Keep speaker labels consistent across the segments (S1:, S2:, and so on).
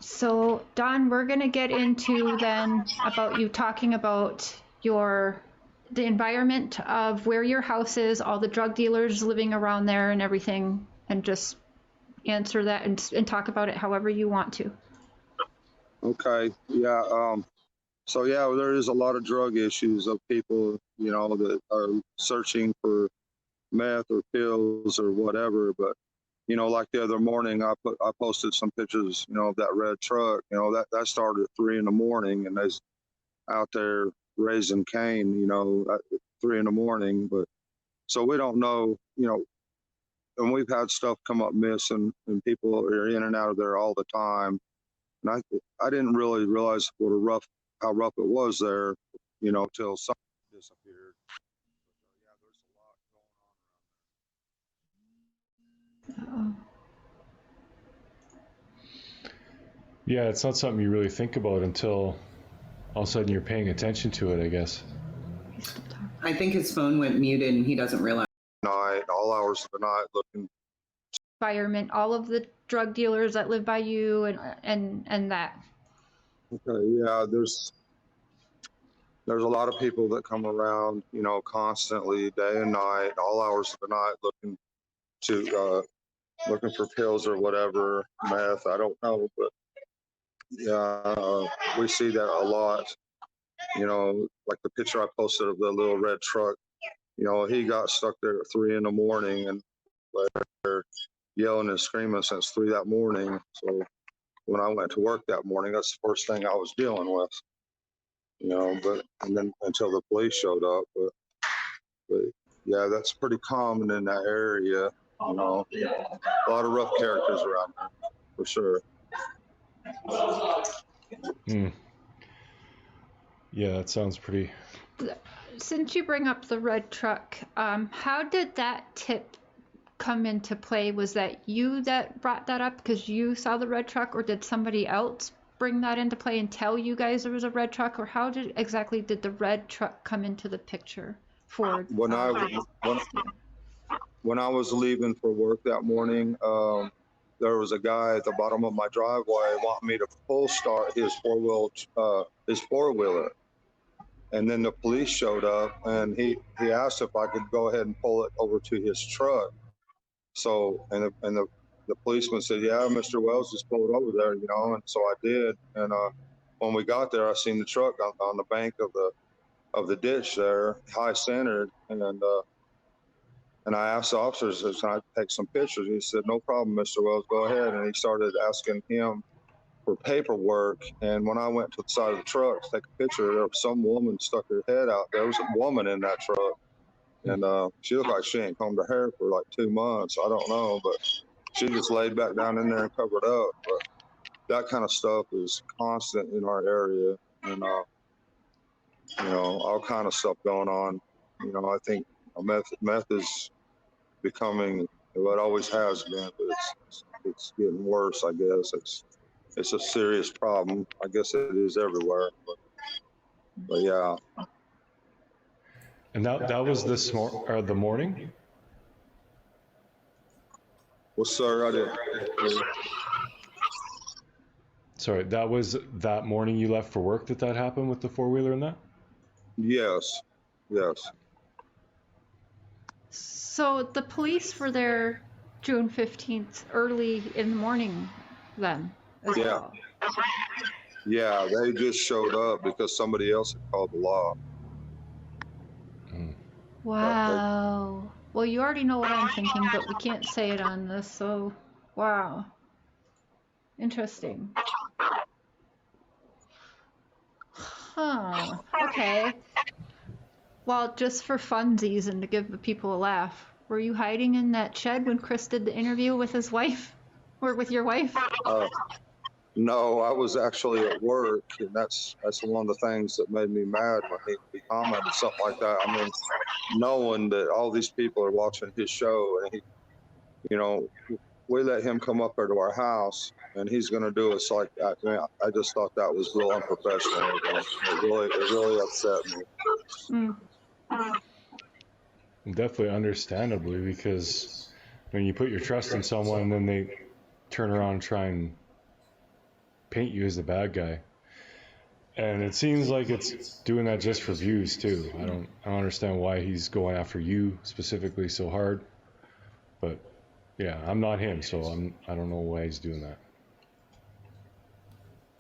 S1: So, Don, we're going to get into then about you talking about the environment of where your house is, all the drug dealers living around there and everything, and just answer that and talk about it however you want to.
S2: Okay. Yeah. So yeah, there is a lot of drug issues of people, that are searching for meth or pills or whatever. But like the other morning, I posted some pictures, of that red truck. That started at 3 a.m. and they's out there raising Cain, at 3 a.m. But so we don't know, and we've had stuff come up missing, and people are in and out of there all the time. And I didn't really realize how rough it was there, till something disappeared. But, yeah, there's a lot going on around there.
S3: Yeah, it's not something you really think about until all of a sudden you're paying attention to it, I guess.
S4: I think his phone went muted and he doesn't realize.
S2: Night, all hours of the night, looking.
S1: Environment, all of the drug dealers that live by you and that.
S2: Okay, yeah, there's a lot of people that come around, constantly, day and night, all hours of the night, looking for pills or whatever, meth. I don't know, but yeah, we see that a lot. Like the picture I posted of the little red truck. He got stuck there at 3 a.m. and they're yelling and screaming since 3 that morning. So when I went to work that morning, that's the first thing I was dealing with. And then until the police showed up, but yeah, that's pretty common in that area. A lot of rough characters around there, for sure.
S3: Yeah, that sounds pretty.
S1: Since you bring up the red truck, how did that tip come into play? Was that you that brought that up because you saw the red truck, or did somebody else bring that into play and tell you guys there was a red truck, or how exactly did the red truck come into the picture for?
S2: When I was leaving for work that morning, there was a guy at the bottom of my driveway wanting me to pull start his four-wheeler. And then the police showed up and he asked if I could go ahead and pull it over to his truck. So, and the policeman said, yeah, Mr. Wells, just pull it over there, and so I did. And when we got there, I seen the truck on the bank of the ditch there, high centered. And I asked the officers, can I take some pictures? He said, no problem, Mr. Wells, go ahead. And he started asking him for paperwork. And when I went to the side of the truck to take a picture, there was some woman stuck her head out. There was a woman in that truck. And she looked like she ain't combed her hair for like 2 months. I don't know, but she just laid back down in there and covered up. But that kind of stuff is constant in our area. And, all kind of stuff going on. I think meth is becoming what it always has been, but it's getting worse, I guess. It's a serious problem. I guess it is everywhere, but yeah.
S3: And that was the morning?
S2: Well, sir, I didn't.
S3: Sorry, that was that morning you left for work that happened with the four-wheeler and that?
S2: Yes.
S1: So the police were there June 15th, early in the morning then as well.
S2: Yeah, they just showed up because somebody else had called the law.
S1: Wow. Well, you already know what I'm thinking, but we can't say it on this, so wow. Interesting. Huh. Okay. Well, just for funsies and to give the people a laugh, were you hiding in that shed when Chris did the interview with his wife? Or with your wife?
S2: No, I was actually at work, and that's one of the things that made me mad when he commented something like that. I mean, knowing that all these people are watching his show, and we let him come up there to our house, and he's going to do us like that. I mean, I just thought that was real unprofessional. It really upset me.
S3: Definitely understandably, because when you put your trust in someone and then they turn around and try and paint you as the bad guy. And it seems like it's doing that just for views too. I don't understand why he's going after you specifically so hard. But yeah, I'm not him, so I don't know why he's doing that.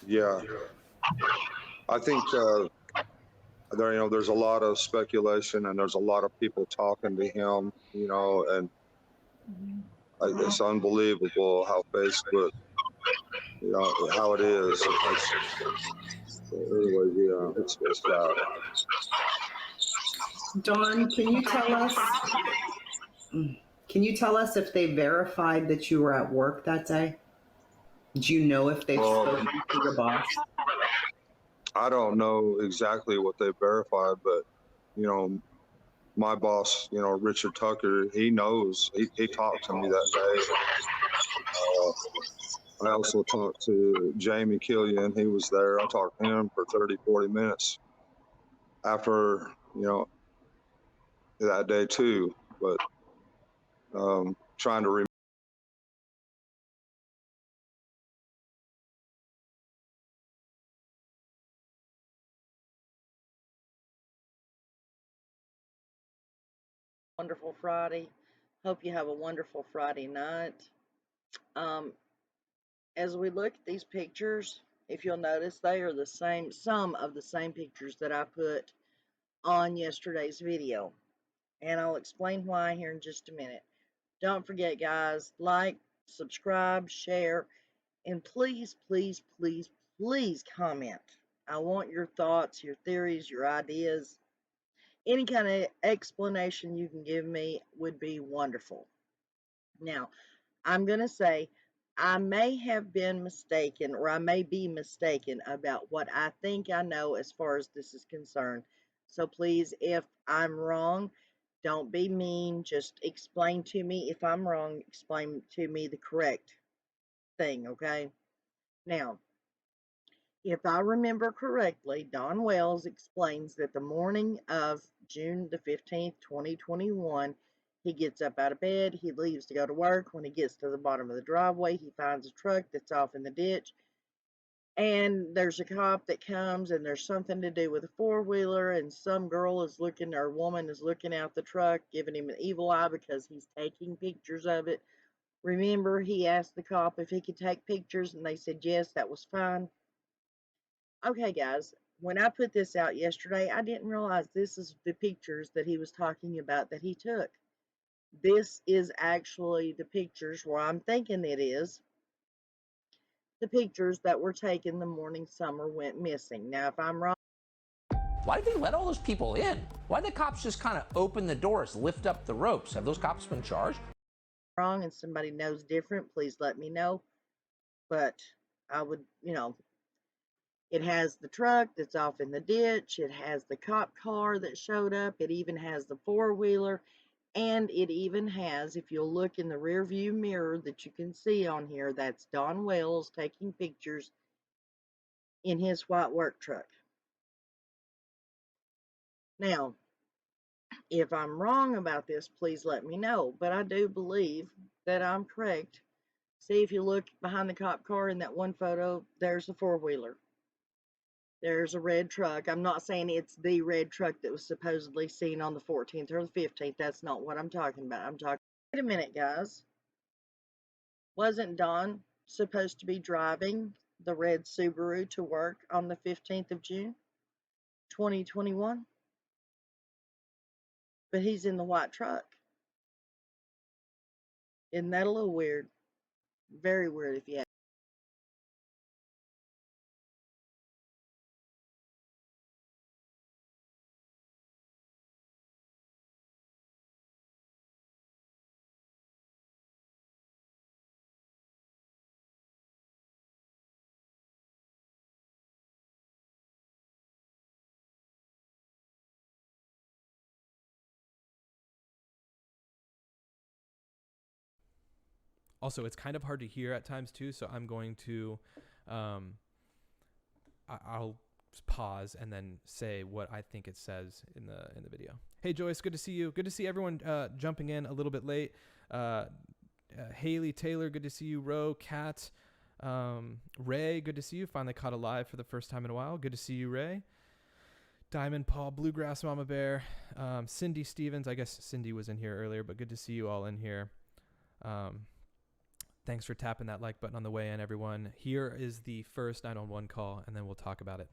S2: Yeah, I think there's a lot of speculation and there's a lot of people talking to him, and it's unbelievable how Facebook, how it is. Anyway, yeah, it's bad.
S4: Dawn, can you tell us? Can you tell us if they verified that you were at work that day? Do you know if they've spoken to your boss?
S2: I don't know exactly what they verified, but my boss, Richard Tucker, he knows. He talked to me that day. I also talked to Jamie Killian. He was there. I talked to him for 30, 40 minutes after, that day too. But trying to remember.
S5: Wonderful Friday. Hope you have a wonderful Friday night. As we look at these pictures, if you'll notice, they are the same, some of the same pictures that I put on yesterday's video. And I'll explain why here in just a minute. Don't forget, guys, like, subscribe, share, and please, please, please, please comment. I want your thoughts, your theories, your ideas. Any kind of explanation you can give me would be wonderful. Now, I'm going to say I may have been mistaken, or I may be mistaken about what I think I know as far as this is concerned. So please, if I'm wrong, don't be mean. Just explain to me if I'm wrong. Explain to me the correct thing, okay? Now, if I remember correctly, Don Wells explains that the morning of June the 15th, 2021, he gets up out of bed, he leaves to go to work. When he gets to the bottom of the driveway, he finds a truck that's off in the ditch. And there's a cop that comes, and there's something to do with a four-wheeler, and some girl is looking, or woman is looking out the truck, giving him an evil eye because he's taking pictures of it. Remember, he asked the cop if he could take pictures, and they said yes, that was fine. Okay, guys, when I put this out yesterday, I didn't realize this is the pictures that he was talking about that he took. This is actually the pictures where I'm thinking it is the pictures that were taken the morning Summer went missing. Now, if I'm wrong,
S6: why did they let all those people in? Why did the cops just kind of open the doors, lift up the ropes? Have those cops been charged?
S5: Wrong, and somebody knows different, please let me know. But I would, it has the truck that's off in the ditch. It has the cop car that showed up. It even has the four-wheeler. And it even has, if you'll look in the rear view mirror that you can see on here, that's Don Wells taking pictures in his white work truck. Now, if I'm wrong about this, please let me know. But I do believe that I'm correct. See, if you look behind the cop car in that one photo, there's a four-wheeler. There's a red truck. I'm not saying it's the red truck that was supposedly seen on the 14th or the 15th. That's not what I'm talking about. I'm talking, wait a minute, guys. Wasn't Don supposed to be driving the red Subaru to work on the 15th of June, 2021? But he's in the white truck. Isn't that a little weird? Very weird if you ask.
S7: Also, it's kind of hard to hear at times too, so I'm going to I'll pause and then say what I think it says in the video. Hey Joyce, good to see you. Good to see everyone jumping in a little bit late. Haley Taylor, good to see you. Ro, Kat, Ray, good to see you. Finally caught alive for the first time in a while. Good to see you, Ray. Diamond Paul, Bluegrass Mama Bear, Cindy Stevens. I guess Cindy was in here earlier, but good to see you all in here. Thanks for tapping that like button on the way in, everyone. Here is the first 911 call, and then we'll talk about it.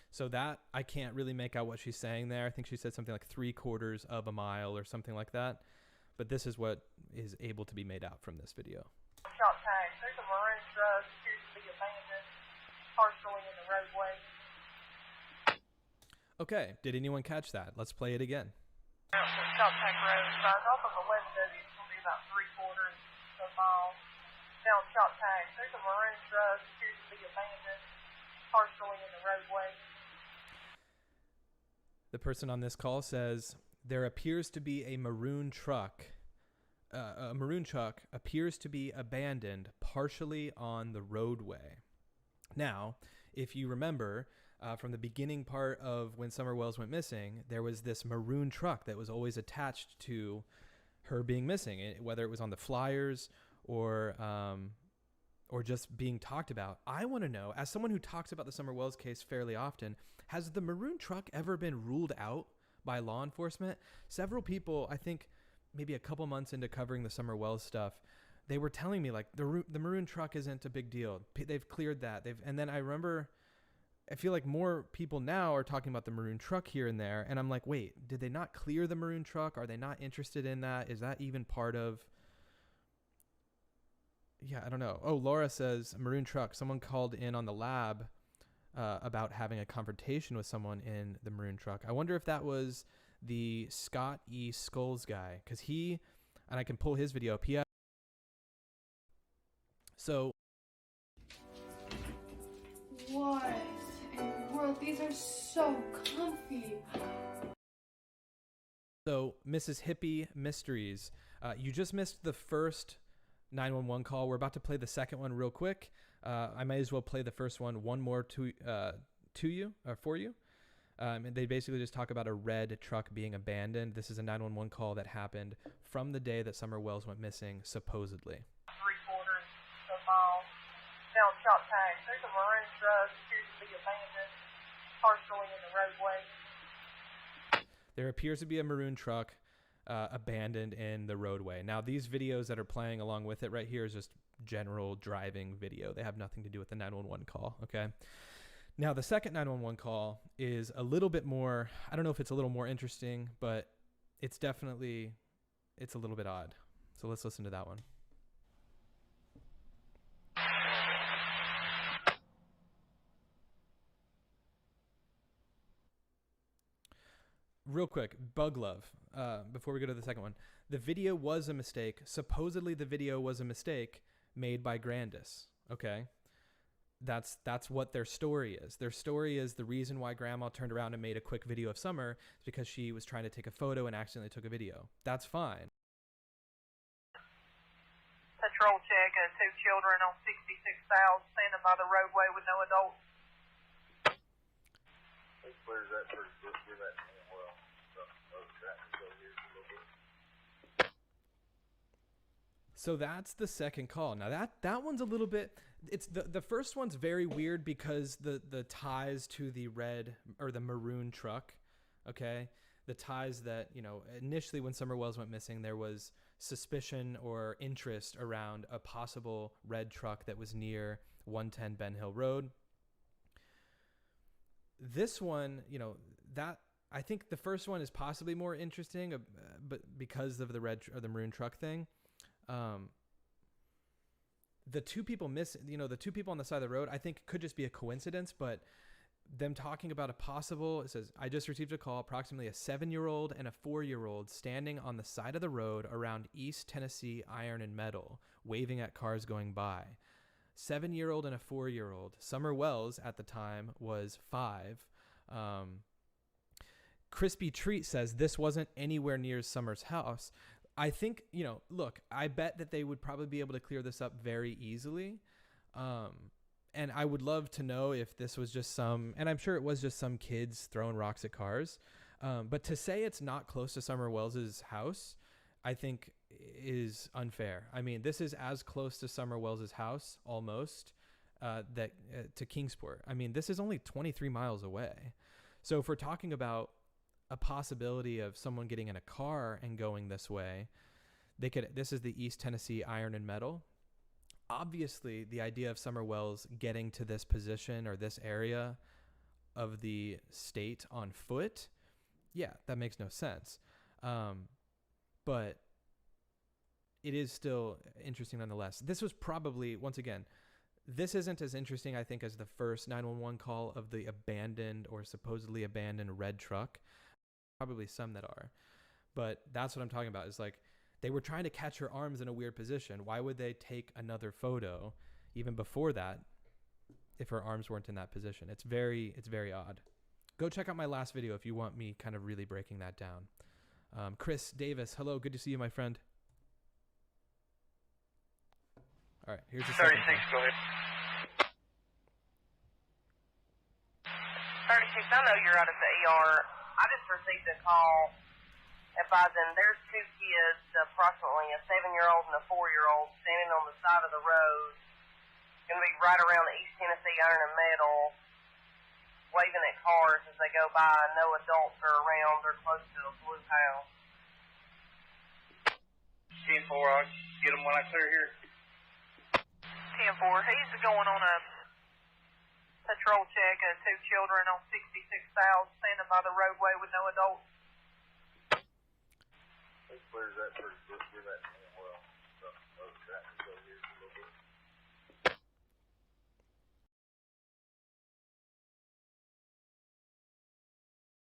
S7: So that, I can't really make out what she's saying there. I think she said something like 3/4 of a mile or something like that. But this is what is able to be made out from this video.
S8: Shot tag. There's a maroon truck appears to be abandoned, partially in the roadway.
S7: Okay, did anyone catch that? Let's play it again.
S8: Shot tag road. Size off of 11W. It's going to be about 3/4 of a mile. Now shot tag. There's a maroon truck appears to be abandoned, partially in the roadway.
S7: The person on this call says, there appears to be a maroon truck. A maroon truck appears to be abandoned partially on the roadway. Now, if you remember from the beginning part of when Summer Wells went missing, there was this maroon truck that was always attached to her being missing, whether it was on the flyers or just being talked about. I want to know, as someone who talks about the Summer Wells case fairly often, has the maroon truck ever been ruled out by law enforcement? Several people, I think maybe a couple months into covering the Summer Wells stuff, they were telling me like the maroon truck isn't a big deal. They've cleared that. And then I remember, I feel like more people now are talking about the maroon truck here and there. And I'm like, wait, did they not clear the maroon truck? Are they not interested in that? Is that even part of... Yeah, I don't know. Oh, Laura says, maroon truck. Someone called in on the lab about having a confrontation with someone in the maroon truck. I wonder if that was the Scott E. Skulls guy, because he, and I can pull his video up. So.
S9: What in the world? These are so comfy.
S7: So, Mrs. Hippie Mysteries, you just missed the first 911 call. We're about to play the second one real quick. I might as well play the first one more to you or for you. And they basically just talk about a red truck being abandoned. This is a 911 call that happened from the day that Summer Wells went missing, supposedly.
S8: 3/4 of a mile. Now shot tag. There's a maroon truck appears to be abandoned, partially in the roadway.
S7: There appears to be a maroon truck abandoned in the roadway. Now, these videos that are playing along with it right here is just general driving video. They have nothing to do with the 911 call, okay? Now, the second 911 call is a little bit more, I don't know if it's a little more interesting, but it's a little bit odd. So let's listen to that one. Real quick, Bug Love, before we go to the second one. The video was a mistake. Supposedly the video was a mistake made by Grandis, okay? That's what their story is. Their story is the reason why Grandma turned around and made a quick video of Summer is because she was trying to take a photo and accidentally took a video. That's fine.
S8: Patrol check of 2 children on 66 South, seen them by the roadway with no adults.
S10: Where's that first book? Where's that?
S7: So that's the second call. Now that one's a little bit, it's the first one's very weird because the ties to the red or the maroon truck, okay? The ties that, initially when Summer Wells went missing, there was suspicion or interest around a possible red truck that was near 110 Ben Hill Road. This one, that I think the first one is possibly more interesting, but because of the red or the maroon truck thing. The two people the two people on the side of the road, I think could just be a coincidence, but them talking about it says, I just received a call, approximately a 7-year-old and a 4-year-old standing on the side of the road around East Tennessee Iron and Metal, waving at cars going by. 7-year-old and a 4-year-old. Summer Wells at the time was 5. Crispy Treat says this wasn't anywhere near Summer's house. I think, look, I bet that they would probably be able to clear this up very easily. And I would love to know if this was just some, and I'm sure it was just some kids throwing rocks at cars. But to say it's not close to Summer Wells's house, I think is unfair. I mean, this is as close to Summer Wells's house almost to Kingsport. I mean, this is only 23 miles away. So if we're talking about a possibility of someone getting in a car and going this way, this is the East Tennessee Iron and Metal. Obviously, the idea of Summer Wells getting to this position or this area of the state on foot, yeah, that makes no sense. But it is still interesting nonetheless. This was probably, once again, this isn't as interesting, I think, as the first 911 call of the abandoned or supposedly abandoned red truck. Probably some that are. But that's what I'm talking about, is like, they were trying to catch her arms in a weird position. Why would they take another photo even before that if her arms weren't in that position? It's very odd. Go check out my last video if you want me kind of really breaking that down. Chris Davis, hello. Good to see you, my friend. All right, here's the
S10: 36,
S7: second
S10: go ahead.
S8: 36, I know you're out at the ER. I just received a call advising there's two kids, approximately a 7-year-old and a 4-year-old, standing on the side of the road. It's going to be right around the East Tennessee Iron and Metal, waving at cars as they go by. No adults are around. They're close to a blue house.
S10: 10-4, I'll get them when I clear here.
S8: 10-4. He's going on a patrol check of 2 children on 66 South, standing by the roadway with no adults.
S10: It clears that pretty quick. Give that well. So, that, so